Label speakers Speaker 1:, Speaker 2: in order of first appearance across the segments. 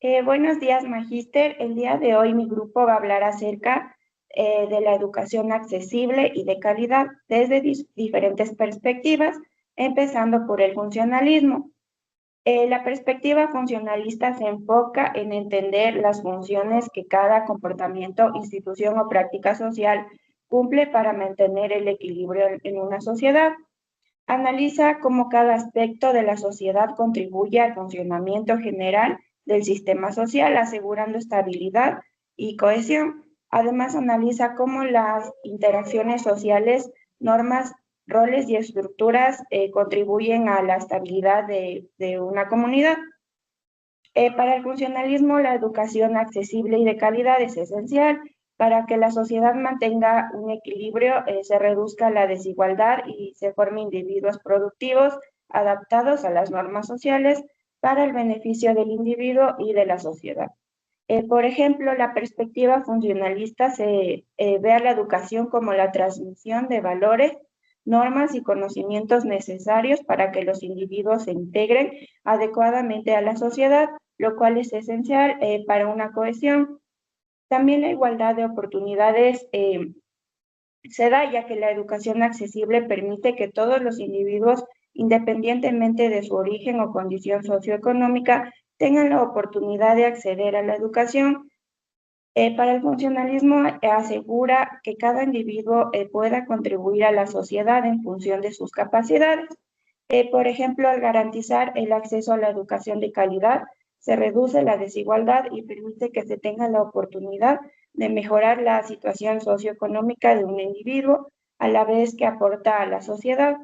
Speaker 1: Buenos días, Magíster. El día de hoy mi grupo va a hablar acerca de la educación accesible y de calidad desde diferentes perspectivas, empezando por el funcionalismo. La perspectiva funcionalista se enfoca en entender las funciones que cada comportamiento, institución o práctica social cumple para mantener el equilibrio en una sociedad. Analiza cómo cada aspecto de la sociedad contribuye al funcionamiento general del sistema social, asegurando estabilidad y cohesión. Además, analiza cómo las interacciones sociales, normas, roles y estructuras contribuyen a la estabilidad de una comunidad. Para el funcionalismo, la educación accesible y de calidad es esencial para que la sociedad mantenga un equilibrio, se reduzca la desigualdad y se formen individuos productivos adaptados a las normas sociales para el beneficio del individuo y de la sociedad. Por ejemplo, la perspectiva funcionalista se ve a la educación como la transmisión de valores, normas y conocimientos necesarios para que los individuos se integren adecuadamente a la sociedad, lo cual es esencial para una cohesión. También la igualdad de oportunidades se da ya que la educación accesible permite que todos los individuos, independientemente de su origen o condición socioeconómica, tengan la oportunidad de acceder a la educación. Para el funcionalismo asegura que cada individuo pueda contribuir a la sociedad en función de sus capacidades. Por ejemplo, al garantizar el acceso a la educación de calidad, se reduce la desigualdad y permite que se tenga la oportunidad de mejorar la situación socioeconómica de un individuo a la vez que aporta a la sociedad.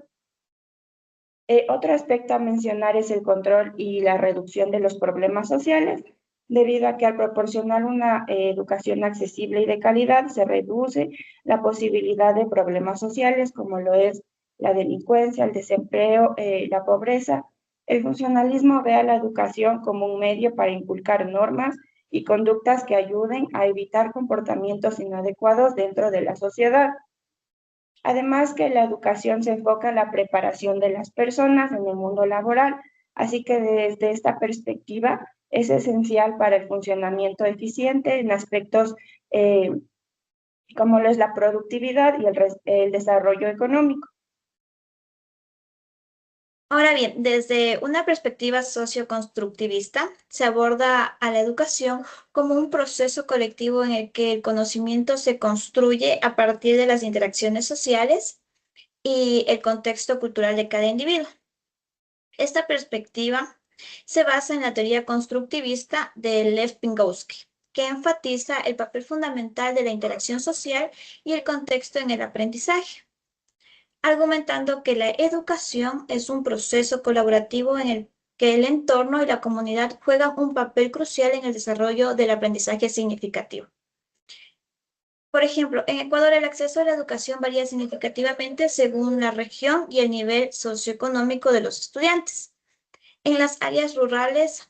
Speaker 1: Otro aspecto a mencionar es el control y la reducción de los problemas sociales, debido a que al proporcionar una educación accesible y de calidad se reduce la posibilidad de problemas sociales como lo es la delincuencia, el desempleo, la pobreza. El funcionalismo ve a la educación como un medio para inculcar normas y conductas que ayuden a evitar comportamientos inadecuados dentro de la sociedad. Además que la educación se enfoca en la preparación de las personas en el mundo laboral, así que desde esta perspectiva es esencial para el funcionamiento eficiente en aspectos eh, como lo es la productividad y el desarrollo económico.
Speaker 2: Ahora bien, desde una perspectiva socioconstructivista, se aborda a la educación como un proceso colectivo en el que el conocimiento se construye a partir de las interacciones sociales y el contexto cultural de cada individuo. Esta perspectiva se basa en la teoría constructivista de Lev Vygotsky, que enfatiza el papel fundamental de la interacción social y el contexto en el aprendizaje, argumentando que la educación es un proceso colaborativo en el que el entorno y la comunidad juegan un papel crucial en el desarrollo del aprendizaje significativo. Por ejemplo, en Ecuador el acceso a la educación varía significativamente según la región y el nivel socioeconómico de los estudiantes. En las áreas rurales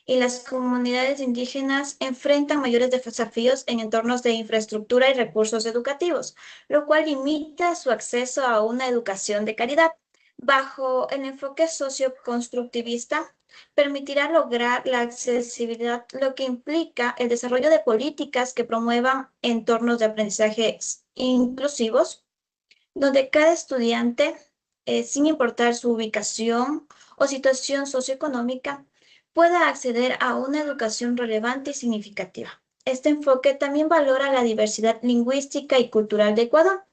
Speaker 2: y las comunidades indígenas enfrentan mayores desafíos en entornos de infraestructura y recursos educativos, lo cual limita su acceso a una educación de calidad. Bajo el enfoque socioconstructivista, permitirá lograr la accesibilidad, lo que implica el desarrollo de políticas que promuevan entornos de aprendizaje inclusivos, donde cada estudiante, sin importar su ubicación o situación socioeconómica, pueda acceder a una educación relevante y significativa. Este enfoque también valora la diversidad lingüística y cultural de Ecuador,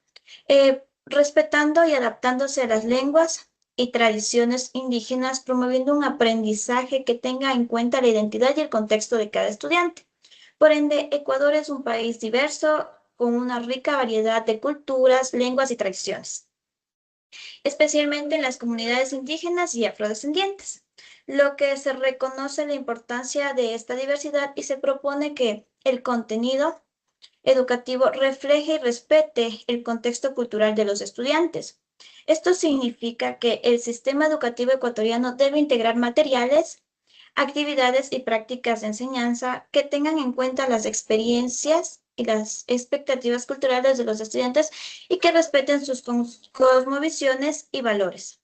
Speaker 2: respetando y adaptándose a las lenguas y tradiciones indígenas, promoviendo un aprendizaje que tenga en cuenta la identidad y el contexto de cada estudiante. Por ende, Ecuador es un país diverso con una rica variedad de culturas, lenguas y tradiciones, especialmente en las comunidades indígenas y afrodescendientes, lo que se reconoce la importancia de esta diversidad y se propone que el contenido educativo refleje y respete el contexto cultural de los estudiantes. Esto significa que el sistema educativo ecuatoriano debe integrar materiales, actividades y prácticas de enseñanza que tengan en cuenta las experiencias y las expectativas culturales de los estudiantes y que respeten sus cosmovisiones y valores.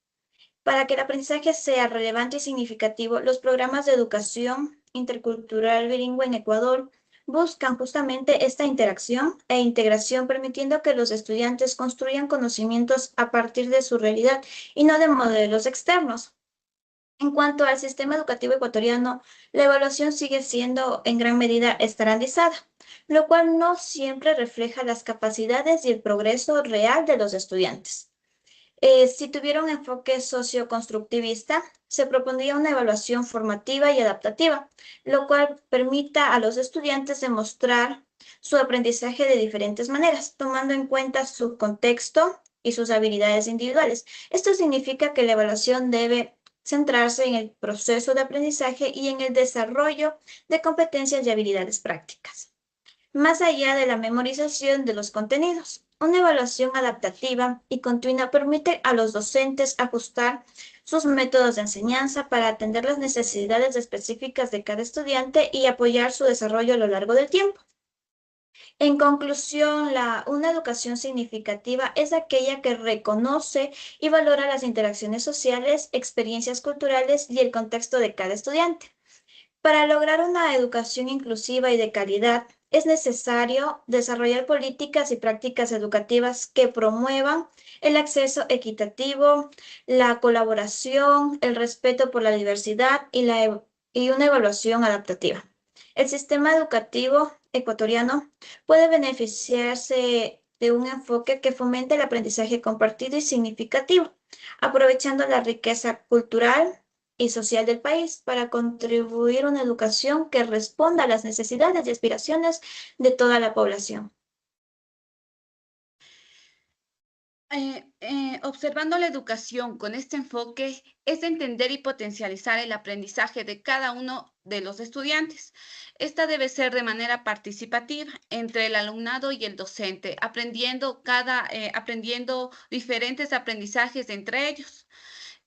Speaker 2: Para que el aprendizaje sea relevante y significativo, los programas de educación intercultural bilingüe en Ecuador buscan justamente esta interacción e integración, permitiendo que los estudiantes construyan conocimientos a partir de su realidad y no de modelos externos. En cuanto al sistema educativo ecuatoriano, la evaluación sigue siendo en gran medida estandarizada, lo cual no siempre refleja las capacidades y el progreso real de los estudiantes. Si tuviera un enfoque socioconstructivista, se propondría una evaluación formativa y adaptativa, lo cual permita a los estudiantes demostrar su aprendizaje de diferentes maneras, tomando en cuenta su contexto y sus habilidades individuales. Esto significa que la evaluación debe centrarse en el proceso de aprendizaje y en el desarrollo de competencias y habilidades prácticas más allá de la memorización de los contenidos. Una evaluación adaptativa y continua permite a los docentes ajustar sus métodos de enseñanza para atender las necesidades específicas de cada estudiante y apoyar su desarrollo a lo largo del tiempo. En conclusión, una educación significativa es aquella que reconoce y valora las interacciones sociales, experiencias culturales y el contexto de cada estudiante. Para lograr una educación inclusiva y de calidad, es necesario desarrollar políticas y prácticas educativas que promuevan el acceso equitativo, la colaboración, el respeto por la diversidad y una evaluación adaptativa. El sistema educativo ecuatoriano puede beneficiarse de un enfoque que fomente el aprendizaje compartido y significativo, aprovechando la riqueza cultural y social del país para contribuir a una educación que responda a las necesidades y aspiraciones de toda la población.
Speaker 3: Observando la educación con este enfoque es entender y potencializar el aprendizaje de cada uno de los estudiantes. Esta debe ser de manera participativa entre el alumnado y el docente, aprendiendo diferentes aprendizajes entre ellos.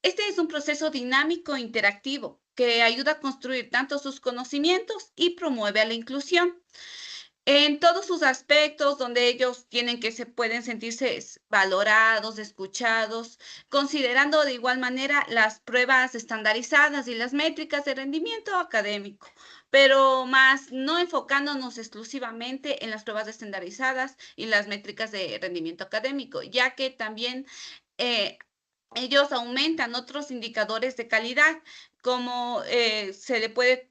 Speaker 3: Este es un proceso dinámico e interactivo que ayuda a construir tanto sus conocimientos y promueve a la inclusión en todos sus aspectos, donde ellos se pueden sentirse valorados, escuchados, considerando de igual manera las pruebas estandarizadas y las métricas de rendimiento académico, pero más no enfocándonos exclusivamente en las pruebas estandarizadas y las métricas de rendimiento académico, ya que también ellos aumentan otros indicadores de calidad, como se le puede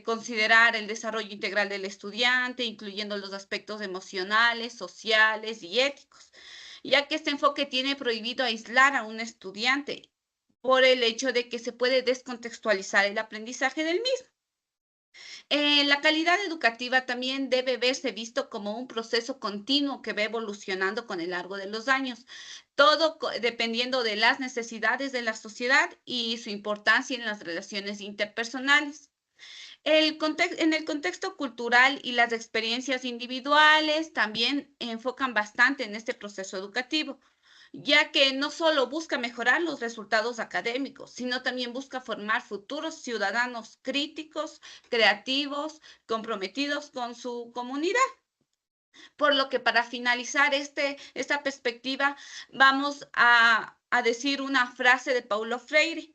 Speaker 3: considerar el desarrollo integral del estudiante, incluyendo los aspectos emocionales, sociales y éticos, ya que este enfoque tiene prohibido aislar a un estudiante por el hecho de que se puede descontextualizar el aprendizaje del mismo. La calidad educativa también debe verse visto como un proceso continuo que va evolucionando con el largo de los años, todo dependiendo de las necesidades de la sociedad y su importancia en las relaciones interpersonales. En el contexto cultural y las experiencias individuales también enfocan bastante en este proceso educativo, ya que no solo busca mejorar los resultados académicos, sino también busca formar futuros ciudadanos críticos, creativos, comprometidos con su comunidad. Por lo que para finalizar esta perspectiva, vamos a decir una frase de Paulo Freire,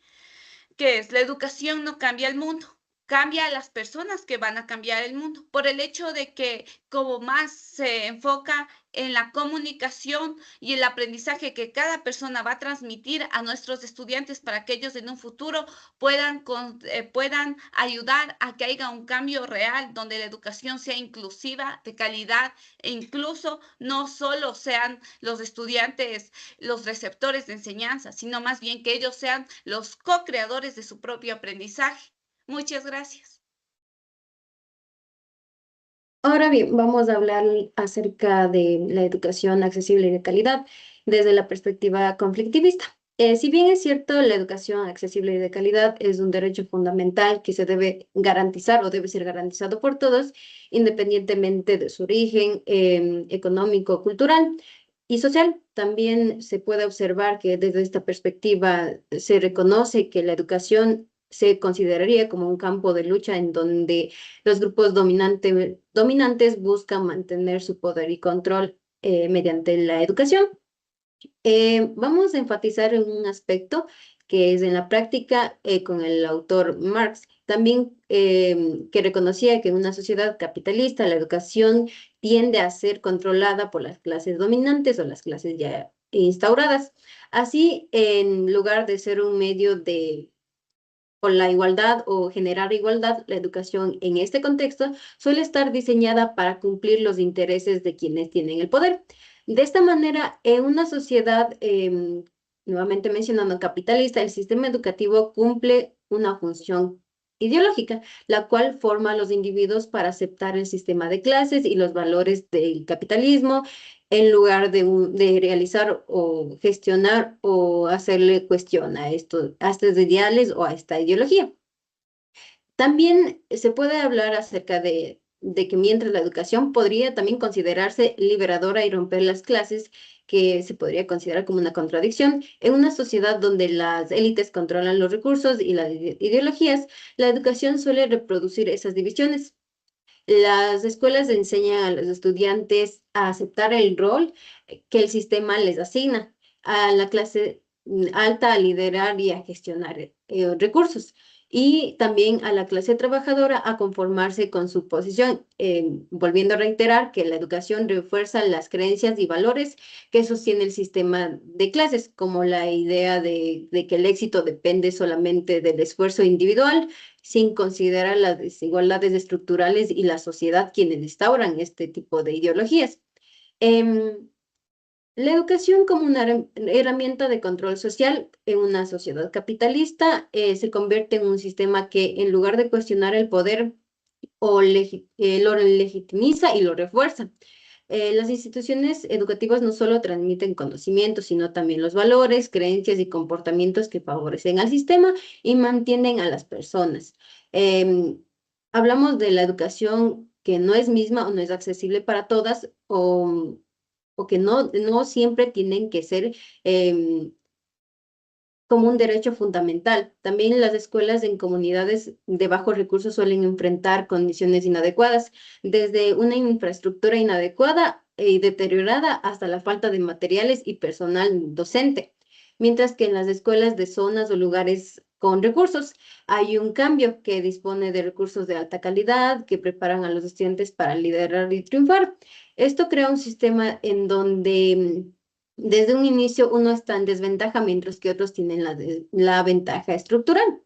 Speaker 3: que es: la educación no cambia el mundo, cambia a las personas que van a cambiar el mundo, por el hecho de que como más se enfoca en la comunicación y el aprendizaje que cada persona va a transmitir a nuestros estudiantes para que ellos en un futuro puedan ayudar a que haya un cambio real donde la educación sea inclusiva, de calidad e incluso no solo sean los estudiantes los receptores de enseñanza, sino más bien que ellos sean los co-creadores de su propio aprendizaje. Muchas gracias.
Speaker 4: Ahora bien, vamos a hablar acerca de la educación accesible y de calidad desde la perspectiva conflictivista. Si bien es cierto, la educación accesible y de calidad es un derecho fundamental que se debe garantizar o debe ser garantizado por todos, independientemente de su origen económico, cultural y social. También se puede observar que desde esta perspectiva se reconoce que la educación se consideraría como un campo de lucha en donde los grupos dominantes buscan mantener su poder y control mediante la educación. Vamos a enfatizar en un aspecto que es en la práctica con el autor Marx, También que reconocía que en una sociedad capitalista la educación tiende a ser controlada por las clases dominantes o las clases ya instauradas. Así, en lugar de ser un medio de con la igualdad o generar igualdad, la educación en este contexto suele estar diseñada para cumplir los intereses de quienes tienen el poder. De esta manera, en una sociedad, nuevamente mencionando capitalista, el sistema educativo cumple una función ideológica, la cual forma a los individuos para aceptar el sistema de clases y los valores del capitalismo, en lugar de realizar o gestionar o hacerle cuestión a estos ideales o a esta ideología. También se puede hablar acerca de que mientras la educación podría también considerarse liberadora y romper las clases, que se podría considerar como una contradicción, en una sociedad donde las élites controlan los recursos y las ideologías, la educación suele reproducir esas divisiones. Las escuelas enseñan a los estudiantes a aceptar el rol que el sistema les asigna, a la clase alta a liderar y a gestionar recursos, y también a la clase trabajadora a conformarse con su posición, volviendo a reiterar que la educación refuerza las creencias y valores que sostiene el sistema de clases, como la idea de que el éxito depende solamente del esfuerzo individual, sin considerar las desigualdades estructurales y la sociedad quienes instauran este tipo de ideologías. La educación como una herramienta de control social en una sociedad capitalista se convierte en un sistema que, en lugar de cuestionar el poder, lo legitimiza y lo refuerza. Las instituciones educativas no solo transmiten conocimientos, sino también los valores, creencias y comportamientos que favorecen al sistema y mantienen a las personas. Hablamos de la educación que no es misma o no es accesible para todas, o que no siempre tienen que ser como un derecho fundamental. También las escuelas en comunidades de bajos recursos suelen enfrentar condiciones inadecuadas, desde una infraestructura inadecuada y deteriorada hasta la falta de materiales y personal docente. Mientras que en las escuelas de zonas o lugares con recursos hay un cambio que dispone de recursos de alta calidad que preparan a los estudiantes para liderar y triunfar. Esto crea un sistema en donde desde un inicio uno está en desventaja, mientras que otros tienen la ventaja estructural.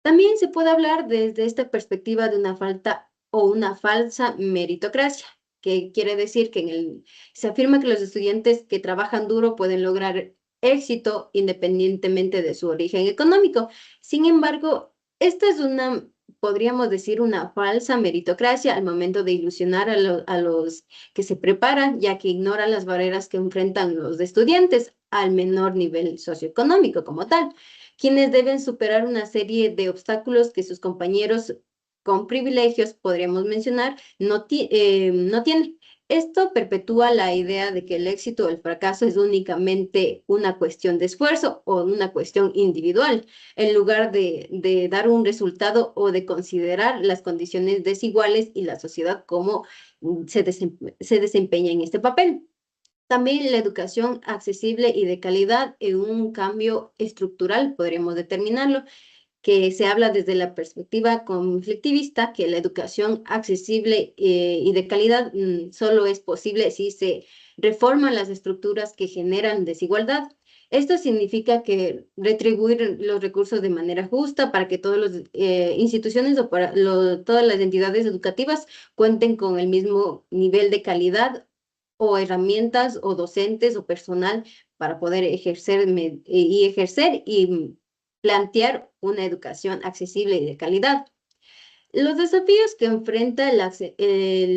Speaker 4: También se puede hablar desde esta perspectiva de una falta o una falsa meritocracia, que quiere decir que se afirma que los estudiantes que trabajan duro pueden lograr éxito independientemente de su origen económico. Sin embargo, esta es podríamos decir, una falsa meritocracia al momento de ilusionar a los que se preparan, ya que ignoran las barreras que enfrentan los estudiantes al menor nivel socioeconómico como tal, quienes deben superar una serie de obstáculos que sus compañeros con privilegios, podríamos mencionar, no tienen. Esto perpetúa la idea de que el éxito o el fracaso es únicamente una cuestión de esfuerzo o una cuestión individual, en lugar de dar un resultado o de considerar las condiciones desiguales y la sociedad como se desempeña en este papel. También la educación accesible y de calidad en un cambio estructural, podríamos determinarlo, que se habla desde la perspectiva conflictivista, que la educación accesible y de calidad solo es posible si se reforman las estructuras que generan desigualdad. Esto significa que retribuir los recursos de manera justa para que todas las instituciones o para todas las entidades educativas cuenten con el mismo nivel de calidad o herramientas o docentes o personal para poder ejercer y plantear una educación accesible y de calidad. Los desafíos que enfrenta la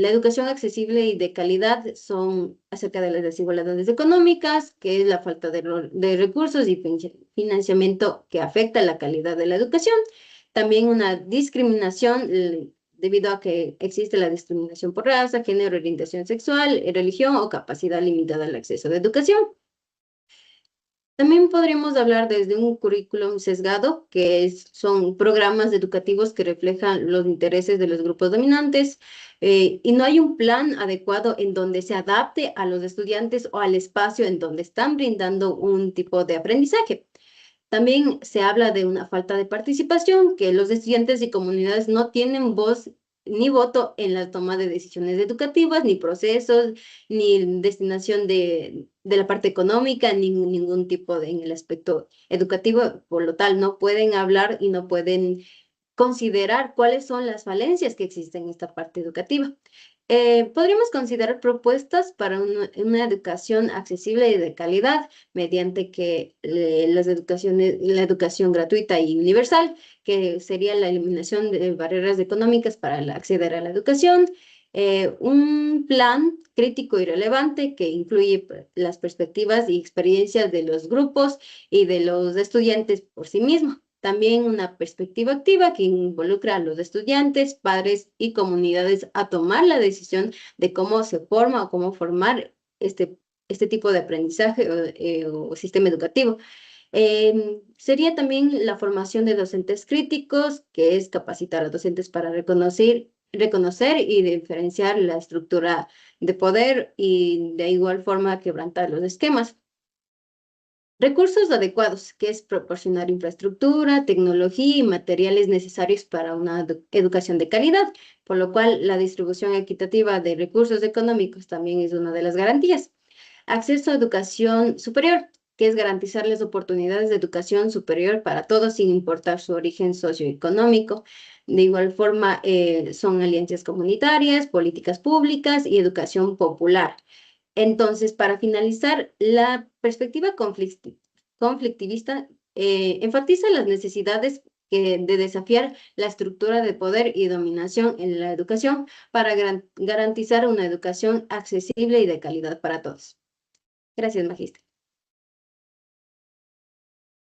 Speaker 4: educación accesible y de calidad son acerca de las desigualdades económicas, que es la falta de recursos y financiamiento que afecta la calidad de la educación. También una discriminación debido a que existe la discriminación por raza, género, orientación sexual, religión o capacidad limitada al acceso a la educación. También podríamos hablar desde un currículum sesgado, que son programas educativos que reflejan los intereses de los grupos dominantes, y no hay un plan adecuado en donde se adapte a los estudiantes o al espacio en donde están brindando un tipo de aprendizaje. También se habla de una falta de participación, que los estudiantes y comunidades no tienen voz ni voto en la toma de decisiones educativas, ni procesos, ni destinación de la parte económica, ni ningún tipo en el aspecto educativo. Por lo tal, no pueden hablar y no pueden considerar cuáles son las falencias que existen en esta parte educativa. Podríamos considerar propuestas para una educación accesible y de calidad mediante que la educación gratuita y universal, que sería la eliminación de barreras económicas para acceder a la educación, un plan crítico y relevante que incluye las perspectivas y experiencias de los grupos y de los estudiantes por sí mismos. También una perspectiva activa que involucra a los estudiantes, padres y comunidades a tomar la decisión de cómo se forma o cómo formar este tipo de aprendizaje o sistema educativo. Sería también la formación de docentes críticos, que es capacitar a docentes para reconocer y diferenciar la estructura de poder y de igual forma quebrantar los esquemas. Recursos adecuados, que es proporcionar infraestructura, tecnología y materiales necesarios para una educación de calidad, por lo cual la distribución equitativa de recursos económicos también es una de las garantías. Acceso a educación superior, que es garantizar las oportunidades de educación superior para todos sin importar su origen socioeconómico. De igual forma, son alianzas comunitarias, políticas públicas y educación popular. Entonces, para finalizar, la perspectiva conflictivista enfatiza las necesidades de desafiar la estructura de poder y dominación en la educación para garantizar una educación accesible y de calidad para todos. Gracias, Magíster.